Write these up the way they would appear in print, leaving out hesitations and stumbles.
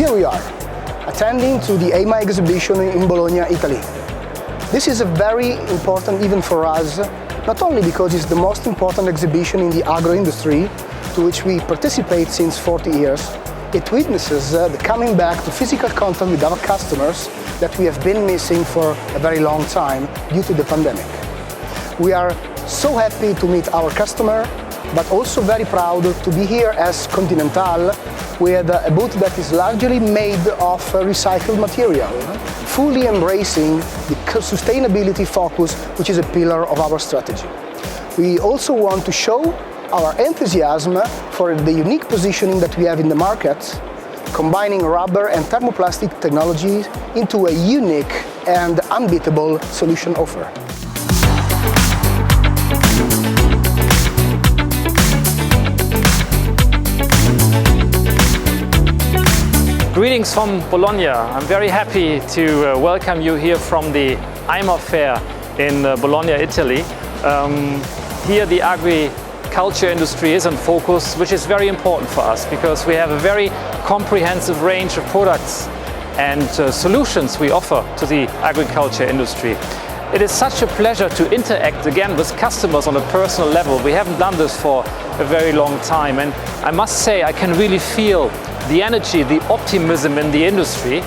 here we are, attending to the EIMA exhibition in Bologna, Italy. This is a very important event for us, not only because it's the most important exhibition in the agro industry, to which we participate since 40 years. It witnesses the coming back to physical contact with our customers that we have been missing for a very long time due to the pandemic. We are so happy to meet our customer, but also very proud to be here as Continental with a booth that is largely made of recycled material, fully embracing the sustainability focus, which is a pillar of our strategy. We also want to show our enthusiasm for the unique positioning that we have in the market, combining rubber and thermoplastic technology into a unique and unbeatable solution offer. Greetings from Bologna. I'm very happy to welcome you here from the EIMA fair in Bologna, Italy. Here the agriculture industry is in focus, which is very important for us because we have a very comprehensive range of products and solutions we offer to the agriculture industry. It is such a pleasure to interact again with customers on a personal level. We haven't done this for a very long time, and I must say I can really feel the energy, the optimism in the industry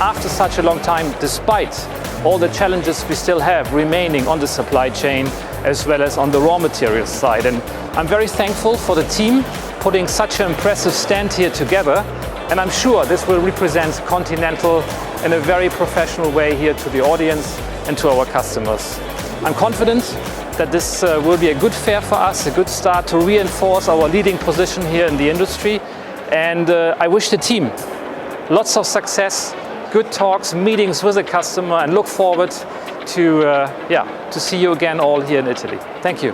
after such a long time, despite all the challenges we still have remaining on the supply chain as well as on the raw materials side. And I'm very thankful for the team putting such an impressive stand here together, and I'm sure this will represent Continental in a very professional way here to the audience and to our customers. I'm confident that this will be a good fair for us, a good start to reinforce our leading position here in the industry. And I wish the team lots of success, good talks, meetings with the customer, and look forward to see you again all here in Italy. Thank you.